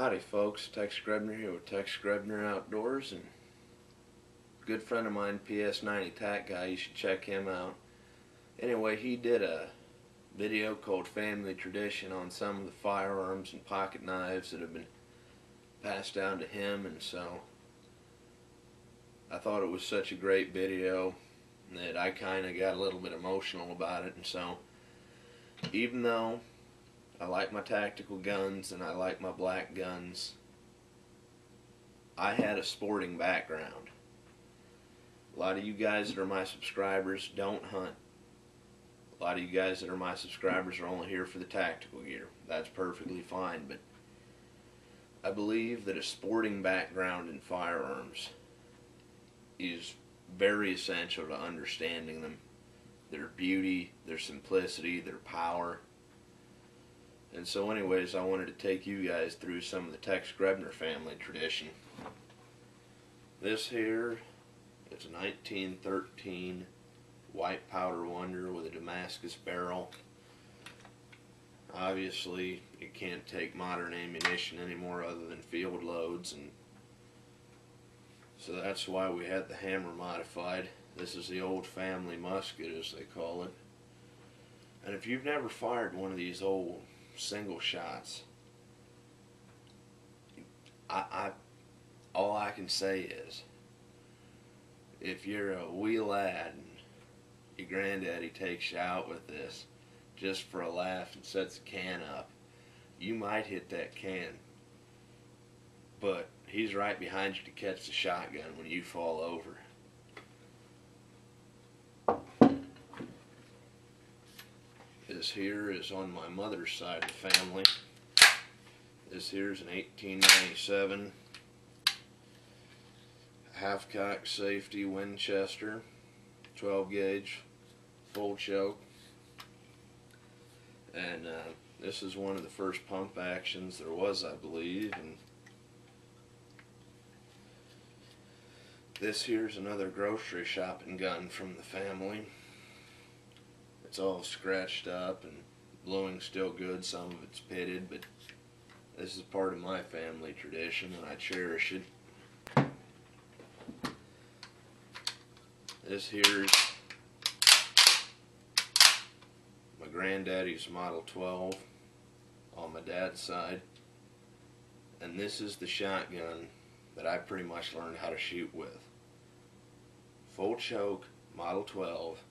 Howdy folks, Tex Grebner here with Tex Grebner Outdoors, and a good friend of mine, PS90 Tac Guy, you should check him out. Anyway, he did a video called Family Tradition on some of the firearms and pocket knives that have been passed down to him, and so I thought it was such a great video that I kind of got a little bit emotional about it. And so even though I like my tactical guns and I like my black guns, I had a sporting background. A lot of you guys that are my subscribers don't hunt. A lot of you guys that are my subscribers are only here for the tactical gear. That's perfectly fine, but I believe that a sporting background in firearms is very essential to understanding them. Their beauty, their simplicity, their power. And so anyways, I wanted to take you guys through some of the Tex Grebner family tradition. This here is a 1913 white powder wonder with a Damascus barrel. Obviously, it can't take modern ammunition anymore other than field loads, and so that's why we had the hammer modified. This is the old family musket, as they call it. And if you've never fired one of these old single shots, all I can say is, if you're a wee lad and your granddaddy takes you out with this just for a laugh and sets a can up, you might hit that can, but he's right behind you to catch the shotgun when you fall over. This here is on my mother's side of the family. This here is an 1897 half-cock safety Winchester, 12 gauge, full choke. And this is one of the first pump actions there was, I believe. And this here's another grocery shopping gun from the family. It's all scratched up and bluing's still good, some of it's pitted, but this is part of my family tradition and I cherish it. This here's my granddaddy's Model 12 on my dad's side, and this is the shotgun that I pretty much learned how to shoot with. Full choke, Model 12,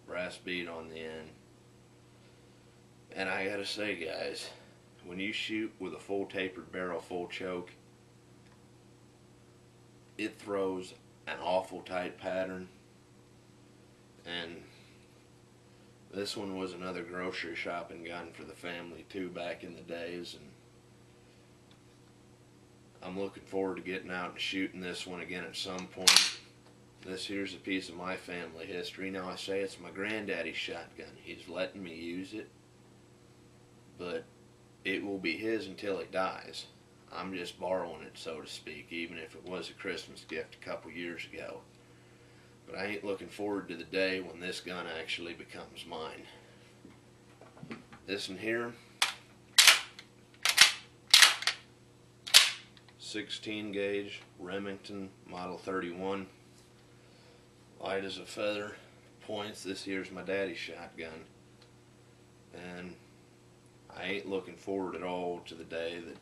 brass bead on the end. And I gotta say, guys, when you shoot with a full tapered barrel, full choke, it throws an awful tight pattern. And this one was another grocery shopping gun for the family too back in the days, and I'm looking forward to getting out and shooting this one again at some point. This here's a piece of my family history. Now I say it's my granddaddy's shotgun. He's letting me use it, but it will be his until he dies. I'm just borrowing it, so to speak, even if it was a Christmas gift a couple years ago. But I ain't looking forward to the day when this gun actually becomes mine. This one here, 16 gauge Remington Model 31. Light as a feather, points. This here's my daddy's shotgun, and I ain't looking forward at all to the day that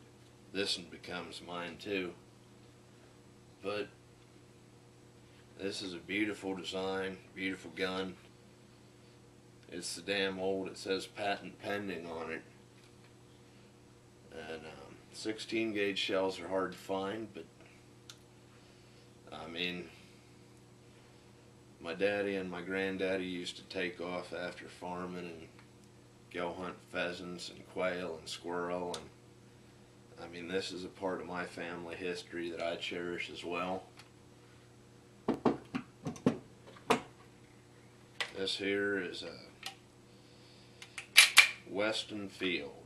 this one becomes mine too. But this is a beautiful design, beautiful gun. It's so damn old, it says patent pending on it. And 16 gauge shells are hard to find, but I mean, my daddy and my granddaddy used to take off after farming and go hunt pheasants and quail and squirrel, and I mean, this is a part of my family history that I cherish as well. This here is a Westernfield,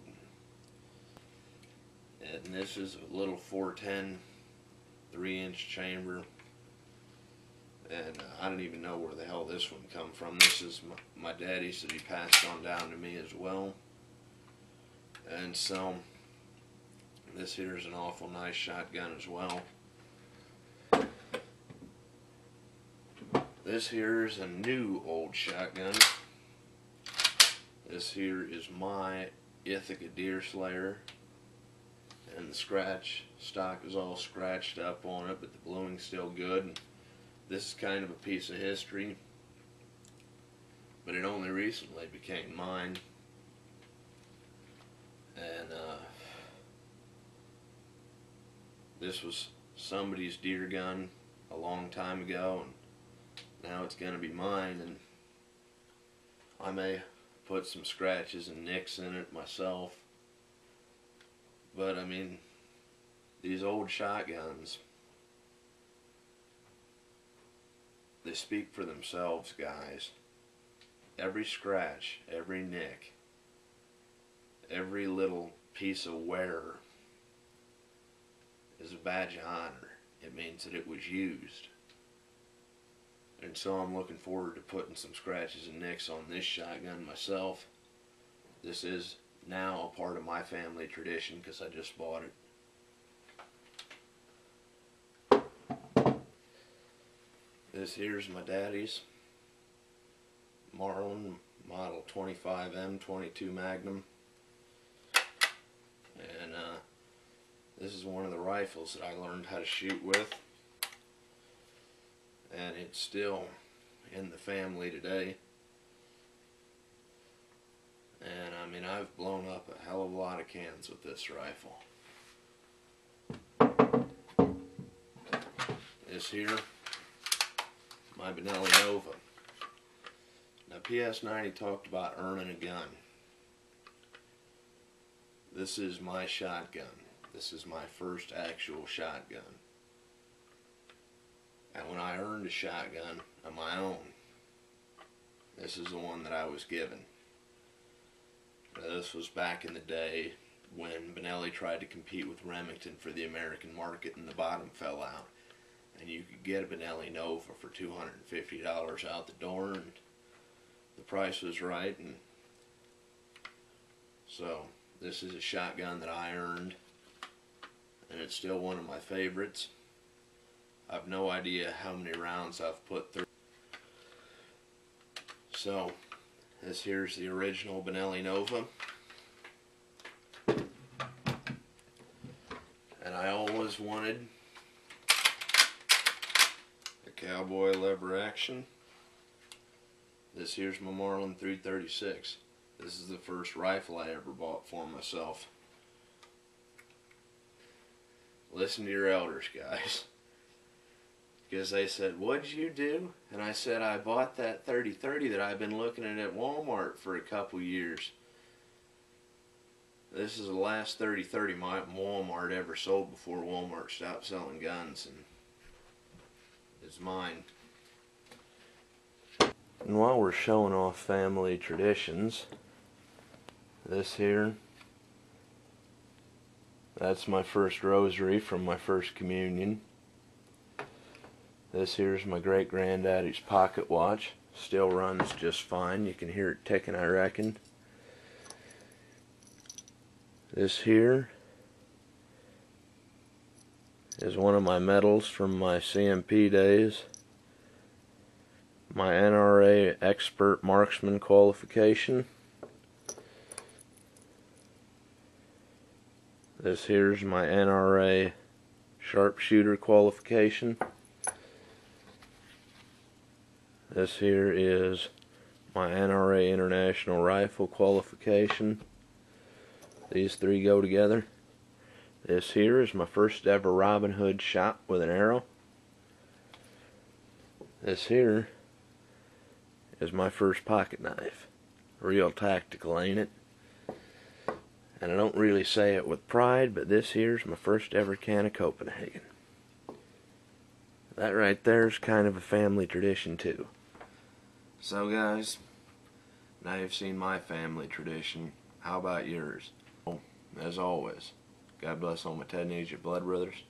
and this is a little 410 3-inch chamber. And I don't even know where the hell this one come from. This is my daddy's that he passed on down to me as well. And so This here is an awful nice shotgun as well. This here is a new old shotgun. This here is my Ithica Deerslayer, and the scratch stock is all scratched up on it, but the bluing's still good. And this is kind of a piece of history, but it only recently became mine. And this was somebody's deer gun a long time ago, and now it's gonna be mine. And I may put some scratches and nicks in it myself, but I mean, these old shotguns, they speak for themselves, guys. Every scratch, every nick, every little piece of wear is a badge of honor. It means that it was used. And so I'm looking forward to putting some scratches and nicks on this shotgun myself. This is now a part of my family tradition because I just bought it. This here's my daddy's Marlin model 25M 22 Magnum. And this is one of the rifles that I learned how to shoot with, and it's still in the family today. And I mean, I've blown up a hell of a lot of cans with this rifle. This here, my Benelli Nova. Now PS90 talked about earning a gun. This is my shotgun. This is my first actual shotgun. And when I earned a shotgun of my own, this is the one that I was given. Now, this was back in the day when Benelli tried to compete with Remington for the American market, and the bottom fell out. And you could get a Benelli Nova for $250 out the door, and the price was right. And so this is a shotgun that I earned, and it's still one of my favorites. I've no idea how many rounds I've put through. So this here's the original Benelli Nova, and I always wanted a cowboy lever action. This here's my Marlin 336. This is the first rifle I ever bought for myself. Listen to your elders, guys. Because they said, "What'd you do?" And I said, "I bought that 30-30 that I've been looking at Walmart for a couple years." This is the last 30-30 my Walmart ever sold before Walmart stopped selling guns, and it's mine. And while we're showing off family traditions, this here, that's my first rosary from my first communion. This here's my great-granddaddy's pocket watch. Still runs just fine. You can hear it ticking, I reckon. This here is one of my medals from my CMP days. My NRA Expert Marksman Qualification. This here's my NRA Sharpshooter Qualification. This here is my NRA International Rifle Qualification. These three go together. This here is my first ever Robinhood shot with an arrow. This here is my first pocket knife. Real tactical, ain't it? And I don't really say it with pride, but this here's my first ever Can of Copenhagen. That right there is kind of a family tradition too. So guys, now you've seen my family tradition. How about yours? As always, God bless all my Ted and Egypt blood brothers.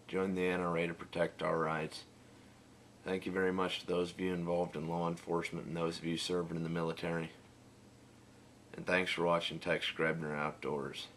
Join the NRA to protect our rights. Thank you very much to those of you involved in law enforcement and those of you serving in the military. And thanks for watching Tex Grebner Outdoors.